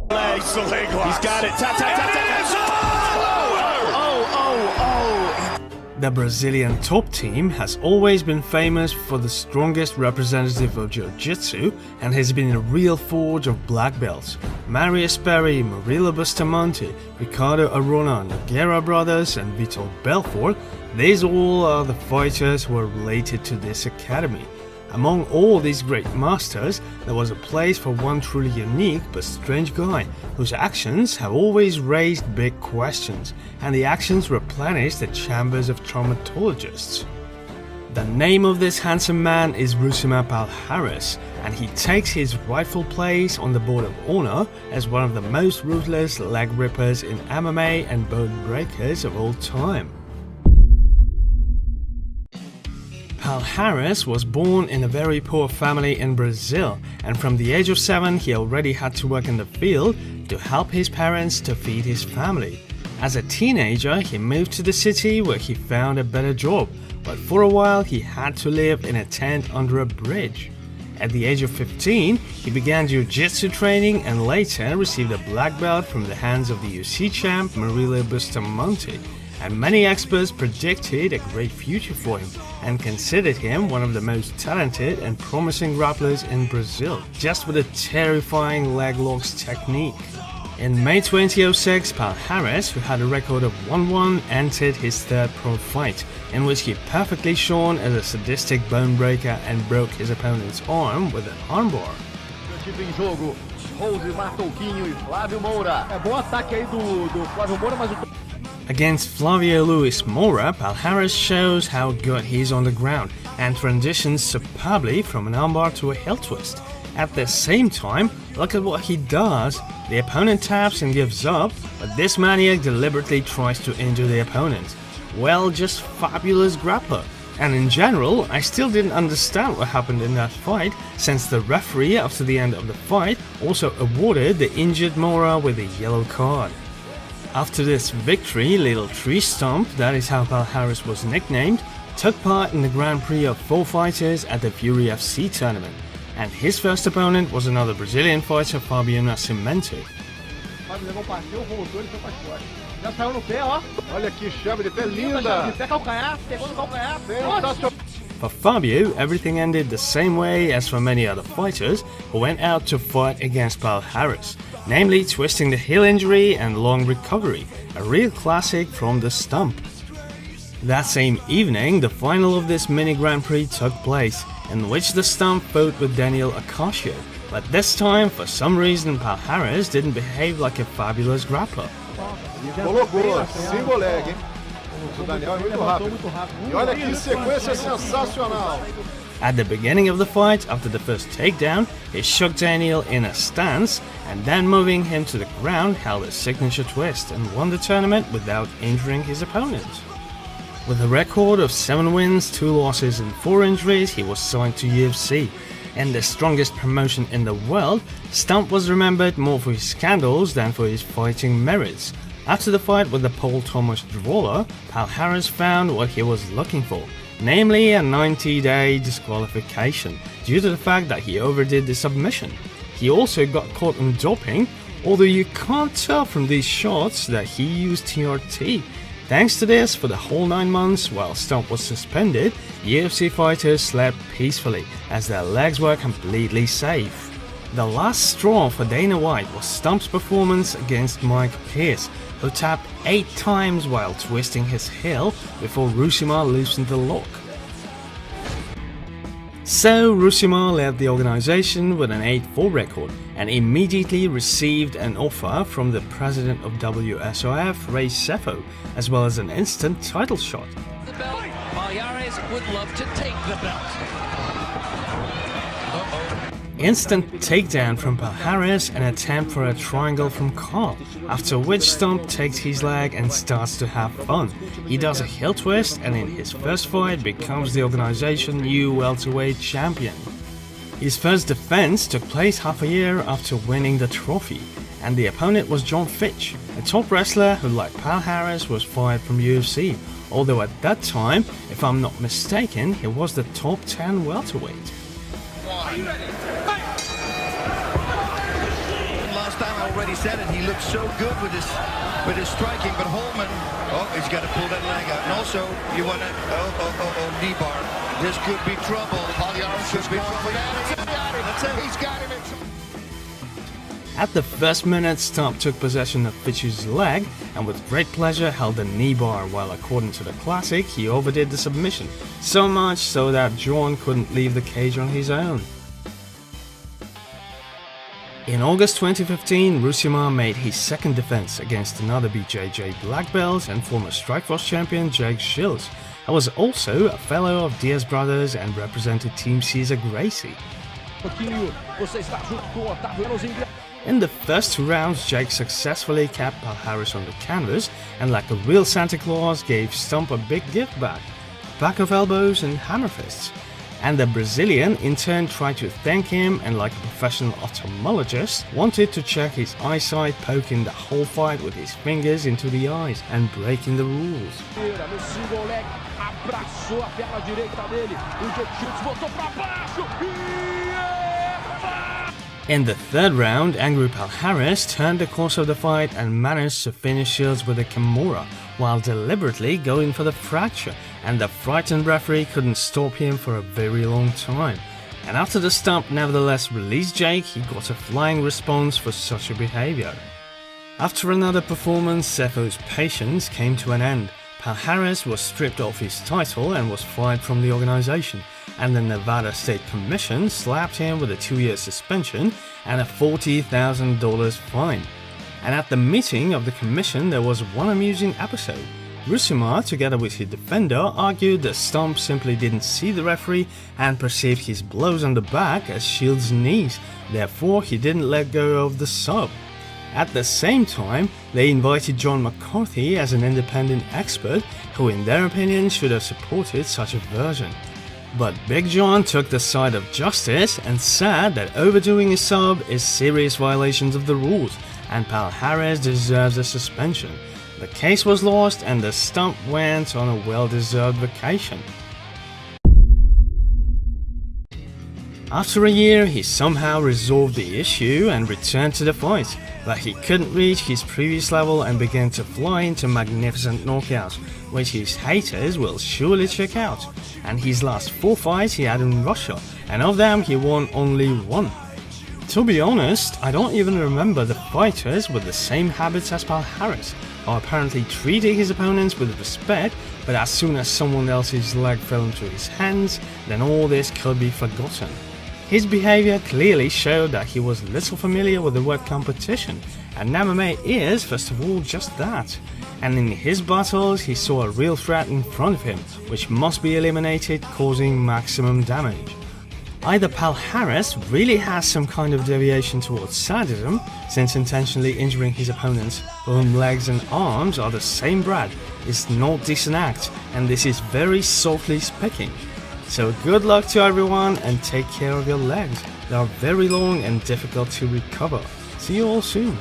He's got it. Tap, tap, tap, tap. The Brazilian top team has always been famous for the strongest representative of jiu-jitsu and has been a real forge of black belts. Speri, Murilo Bustamante, Ricardo Arrona, Nogueira brothers and Vitor Belfort, these all are the fighters who are related to this academy. Among all these great masters, there was a place for one truly unique but strange guy, whose actions have always raised big questions, and the actions replenished the chambers of traumatologists. The name of this handsome man is Rousimar Palhares, and he takes his rightful place on the board of honor as one of the most ruthless leg rippers in MMA and bone breakers of all time. Palhares was born in a very poor family in Brazil, and from the age of 7 he already had to work in the field to help his parents to feed his family. As a teenager, he moved to the city where he found a better job, but for a while he had to live in a tent under a bridge. At the age of 15, he began jiu-jitsu training and later received a black belt from the hands of the UFC champ Murilo Bustamante. And many experts predicted a great future for him and considered him one of the most talented and promising grapplers in Brazil, just with a terrifying leg locks technique. In May 2006, Palhares, who had a record of 1-1, entered his third pro fight, in which he perfectly shone as a sadistic bone breaker and broke his opponent's arm with an armbar. Against Flavio Luis Moura, Palhares shows how good he is on the ground and transitions superbly from an armbar to a heel twist. At the same time, look at what he does. The opponent taps and gives up, but this maniac deliberately tries to injure the opponent. Well, just fabulous grappler. And in general, I still didn't understand what happened in that fight, since the referee after the end of the fight also awarded the injured Moura with a yellow card. After this victory, Little Tree Stump, that is how Palhares was nicknamed, took part in the Grand Prix of 4 fighters at the Fury FC tournament, and his first opponent was another Brazilian fighter, Fabio Nascimento. For Fabio, everything ended the same way as for many other fighters who went out to fight against Palhares, namely twisting the heel injury and long recovery, a real classic from the stump. That same evening, the final of this mini Grand Prix took place, in which the stump fought with Daniel Acasio, but this time, for some reason, Palhares didn't behave like a fabulous grappler. Colocou, single leg, hein? O Daniel é muito rápido. E olha que sequência sensacional. At the beginning of the fight, after the first takedown, he shook Daniel in a stance and then moving him to the ground held a signature twist and won the tournament without injuring his opponent. With a record of 7 wins, 2 losses and 4 injuries, he was signed to UFC. In the strongest promotion in the world, Stump was remembered more for his scandals than for his fighting merits. After the fight with the Paul Thomas Brawler, Palhares found what he was looking for, namely a 90-day disqualification due to the fact that he overdid the submission. He also got caught on doping, although you can't tell from these shots that he used TRT. Thanks to this, for the whole 9 months while Stump was suspended, UFC fighters slept peacefully as their legs were completely safe. The last straw for Dana White was Stump's performance against Mike Pierce, who tapped 8 times while twisting his heel before Rousimar loosened the lock. So Rousimar left the organization with an 8-4 record and immediately received an offer from the president of WSOF, Ray Sefo, as well as an instant title shot. The belt. Palhares would love to take the belt. Instant takedown from Palhares and attempt for a triangle from Carl, after which Stump takes his leg and starts to have fun. He does a heel twist and in his first fight becomes the organization new welterweight champion. His first defense took place half a year after winning the trophy, and the opponent was John Fitch, a top wrestler who, like Palhares, was fired from UFC, although at that time, if I'm not mistaken, he was the top 10 welterweight. Last time I already said it. He looks so good with his striking, but Holman, he's got to pull that leg out. And also, you want to, knee bar. This could be trouble. Palhares could be trouble. That's it. He's got him. At the first minute, Stump took possession of Fitch's leg and with great pleasure held the knee bar, while according to the classic, he overdid the submission, so much so that John couldn't leave the cage on his own. In August 2015, Rousimar made his second defense against another BJJ black belt and former Strikeforce champion Jake Shields, and was also a fellow of Diaz Brothers and represented Team Cesar Gracie. In the first 2 rounds, Jake successfully kept Palhares on the canvas and like a real Santa Claus gave Stump a big gift back of elbows and hammer fists. And the Brazilian in turn tried to thank him and like a professional ophthalmologist wanted to check his eyesight, poking the whole fight with his fingers into the eyes and breaking the rules. In the third round, angry Palhares turned the course of the fight and managed to finish Shields with a Kimura while deliberately going for the fracture, and the frightened referee couldn't stop him for a very long time. And after the Stump nevertheless released Jake, he got a flying response for such a behavior. After another performance, Cefo's patience came to an end. Palhares was stripped of his title and was fired from the organization, and the Nevada State Commission slapped him with a 2-year suspension and a $40,000 fine. And at the meeting of the commission there was one amusing episode. Rousimar, together with his defender, argued that Stump simply didn't see the referee and perceived his blows on the back as Shields' knees, therefore he didn't let go of the sub. At the same time, they invited John McCarthy as an independent expert who in their opinion should have supported such a version. But Big John took the side of justice and said that overdoing a sub is serious violations of the rules and Palhares deserves a suspension. The case was lost and the Stump went on a well-deserved vacation. After a year, he somehow resolved the issue and returned to the fight, but he couldn't reach his previous level and began to fly into magnificent knockouts, which his haters will surely check out. And his last 4 fights he had in Russia, and of them he won only 1. To be honest, I don't even remember the fighters with the same habits as Palhares, or apparently treating his opponents with respect, but as soon as someone else's leg fell into his hands, then all this could be forgotten. His behavior clearly showed that he was little familiar with the word competition, and MMA is, first of all, just that. And in his battles, he saw a real threat in front of him, which must be eliminated, causing maximum damage. Either Palhares really has some kind of deviation towards sadism, since intentionally injuring his opponents, whom legs and arms are the same breed, is not decent act, and this is very softly speaking. So good luck to everyone and take care of your legs. They are very long and difficult to recover. See you all soon.